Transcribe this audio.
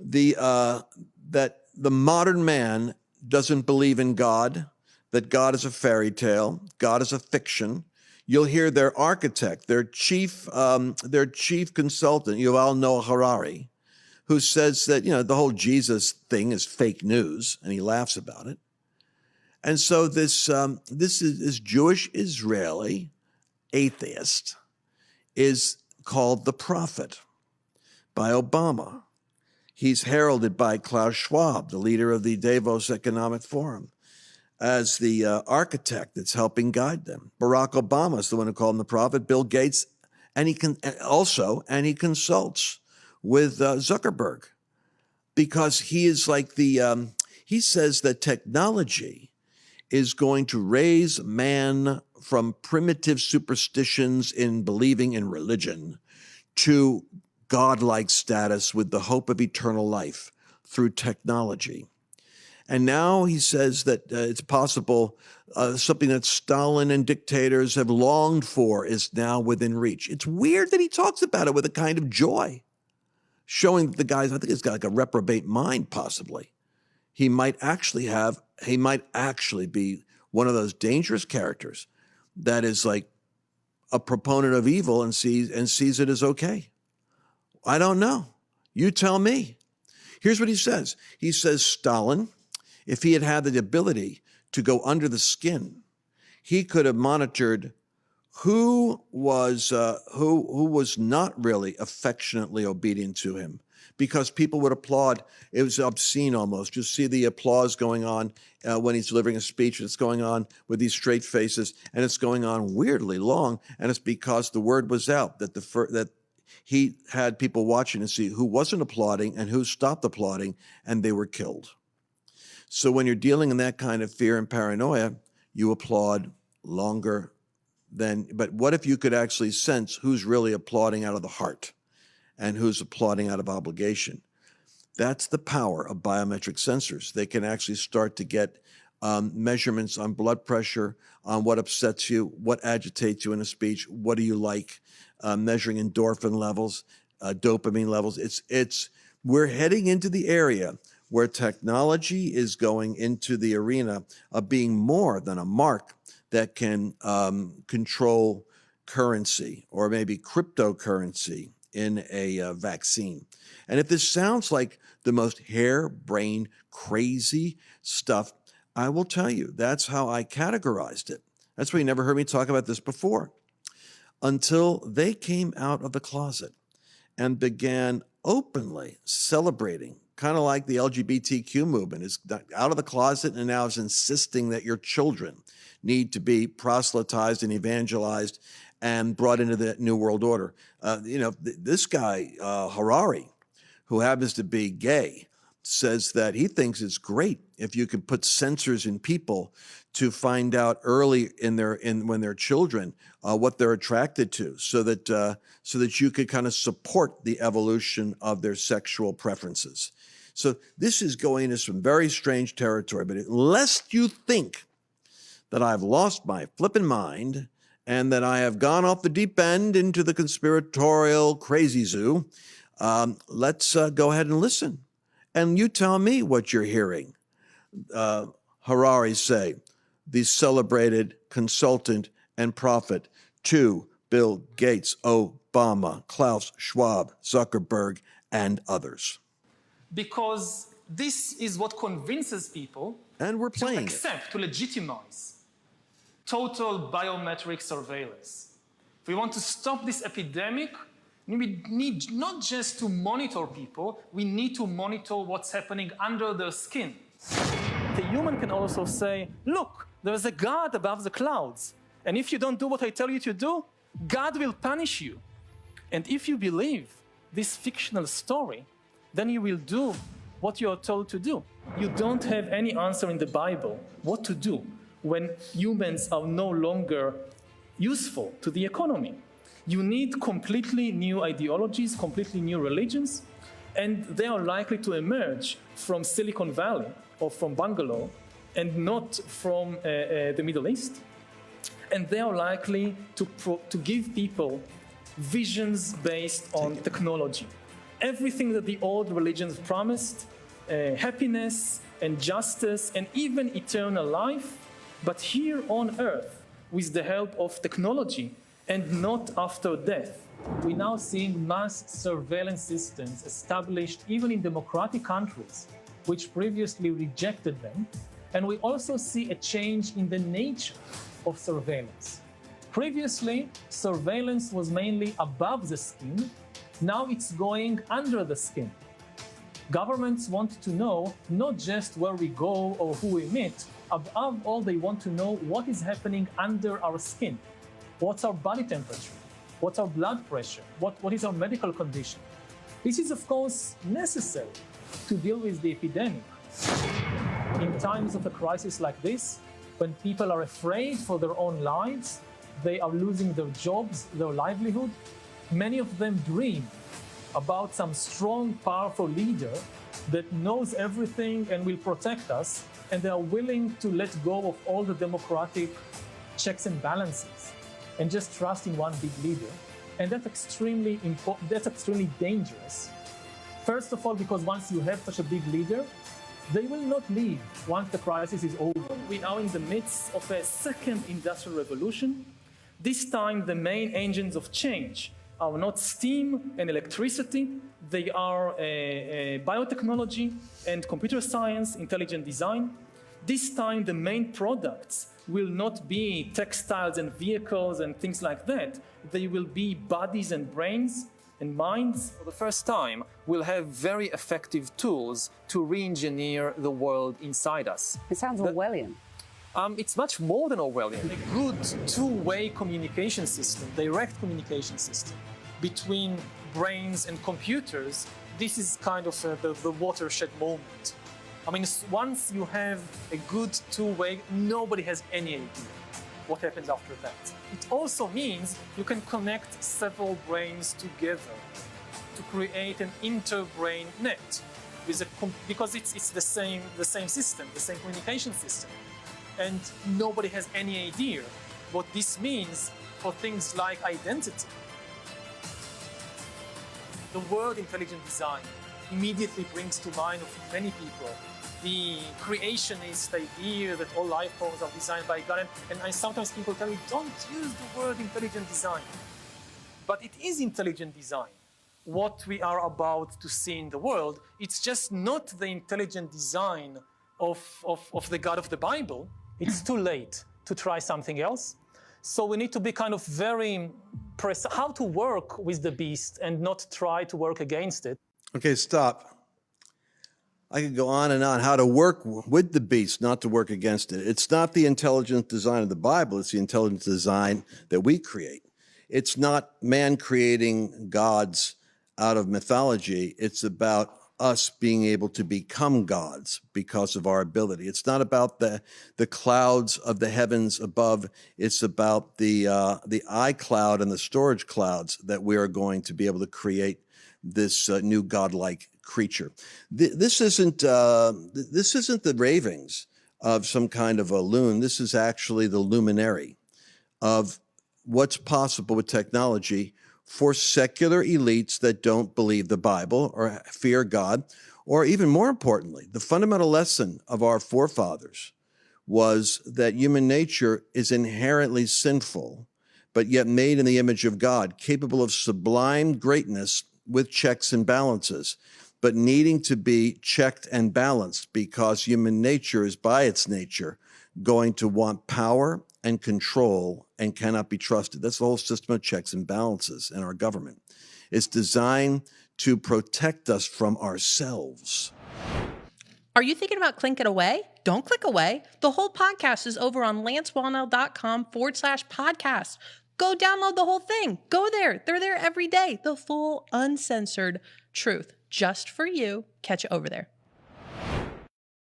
that the modern man doesn't believe in God, that God is a fairy tale, God is a fiction. You'll hear their architect, their chief consultant, Yuval Noah Harari, who says that, the whole Jesus thing is fake news, and he laughs about it. And so this Jewish Israeli atheist is called the prophet by Obama. He's heralded by Klaus Schwab, the leader of the Davos Economic Forum, as the architect that's helping guide them. Barack Obama is the one who called him the prophet. Bill Gates, and he consults with Zuckerberg, because he is like he says that technology is going to raise man from primitive superstitions in believing in religion to godlike status with the hope of eternal life through technology. And now he says that it's possible something that Stalin and dictators have longed for is now within reach. It's weird that he talks about it with a kind of joy, showing that the guy, I think he's got like a reprobate mind, possibly. He might actually be one of those dangerous characters that is like a proponent of evil and sees it as okay. I don't know. You tell me. Here's what he says. He says Stalin, if he had had the ability to go under the skin, he could have monitored who was not really affectionately obedient to him, because people would applaud. It was obscene almost. You see the applause going on when he's delivering a speech. It's going on with these straight faces, and it's going on weirdly long. And it's because the word was out that he had people watching to see who wasn't applauding and who stopped applauding, and they were killed. So when you're dealing in that kind of fear and paranoia, you applaud longer than. But what if you could actually sense who's really applauding out of the heart and who's applauding out of obligation? That's the power of biometric sensors. They can actually start to get measurements on blood pressure, on what upsets you, what agitates you in a speech, what do you like, measuring endorphin levels, dopamine levels. We're heading into the area where technology is going into the arena of being more than a mark that can control currency or maybe cryptocurrency in a vaccine. And if this sounds like the most harebrained, crazy stuff, I will tell you, that's how I categorized it. That's why you never heard me talk about this before. Until they came out of the closet and began openly celebrating, kind of like the LGBTQ movement is out of the closet and now is insisting that your children need to be proselytized and evangelized and brought into the New World Order. This guy, Harari, who happens to be gay, says that he thinks it's great if you can put sensors in people to find out early when they're children what they're attracted to, so that you could kind of support the evolution of their sexual preferences. So this is going into some very strange territory. But lest you think that I've lost my flippin' mind and that I have gone off the deep end into the conspiratorial crazy zoo, let's go ahead and listen. And you tell me what you're hearing. Harari say, the celebrated consultant and prophet to Bill Gates, Obama, Klaus Schwab, Zuckerberg, and others. Because this is what convinces people to accept, to legitimize total biometric surveillance. If we want to stop this epidemic, we need not just to monitor people, we need to monitor what's happening under their skin. The human can also say, look, there's a God above the clouds. And if you don't do what I tell you to do, God will punish you. And if you believe this fictional story, then you will do what you are told to do. You don't have any answer in the Bible what to do when humans are no longer useful to the economy. You need completely new ideologies, completely new religions, and they are likely to emerge from Silicon Valley or from Bangalore and not from the Middle East. And they are likely to give people visions based on technology. everything that the old religions promised, happiness and justice and even eternal life, but here on earth with the help of technology and not after death. We're now seeing mass surveillance systems established even in democratic countries, which previously rejected them. And we also see a change in the nature of surveillance. Previously, surveillance was mainly above the skin. Now it's going under the skin. Governments want to know not just where we go or who we meet. Above all, they want to know what is happening under our skin. What's our body temperature? What's our blood pressure? What is our medical condition? This is, of course, necessary to deal with the epidemic. In times of a crisis like this, when people are afraid for their own lives, they are losing their jobs, their livelihood, many of them dream about some strong, powerful leader that knows everything and will protect us, and they are willing to let go of all the democratic checks and balances and just trust in one big leader. And that's extremely important, that's extremely dangerous. First of all, because once you have such a big leader, they will not leave once the crisis is over. We are in the midst of a second industrial revolution. This time, the main engines of change are not steam and electricity, they are biotechnology and computer science, intelligent design. This time, the main products will not be textiles and vehicles and things like that. They will be bodies and brains and minds. For the first time, we'll have very effective tools to re-engineer the world inside us. It sounds Orwellian. It's much more than Orwellian. A good two-way communication system, direct communication system between brains and computers, this is kind of the watershed moment. I mean, once you have a good two-way, nobody has any idea what happens after that. It also means you can connect several brains together to create an inter-brain net, because it's the same system, the same communication system. And nobody has any idea what this means for things like identity. The word intelligent design immediately brings to mind of many people the creationist idea that all life forms are designed by God. And sometimes people tell me, don't use the word intelligent design. But it is intelligent design. What we are about to see in the world, it's just not the intelligent design of the God of the Bible. It's too late to try something else. So we need to be kind of very precise how to work with the beast and not try to work against it. Okay, stop. I could go on and on. How to work with the beast, not to work against it. It's not the intelligent design of the Bible. It's the intelligent design that we create. It's not man creating gods out of mythology. It's about us being able to become gods because of our ability. It's not about the clouds of the heavens above. It's about the iCloud and the storage clouds that we are going to be able to create this new godlike creature. This isn't the ravings of some kind of a loon. This is actually the luminary of what's possible with technology for secular elites that don't believe the Bible or fear God, or even more importantly, the fundamental lesson of our forefathers was that human nature is inherently sinful, but yet made in the image of God, capable of sublime greatness with checks and balances, but needing to be checked and balanced because human nature is by its nature going to want power and control and cannot be trusted. That's the whole system of checks and balances in our government. It's designed to protect us from ourselves. Are you thinking about clicking away? Don't click away. The whole podcast is over on lancewallnall.com/podcast. Go download the whole thing. Go there. They're there every day. The full uncensored truth just for you. Catch it over there.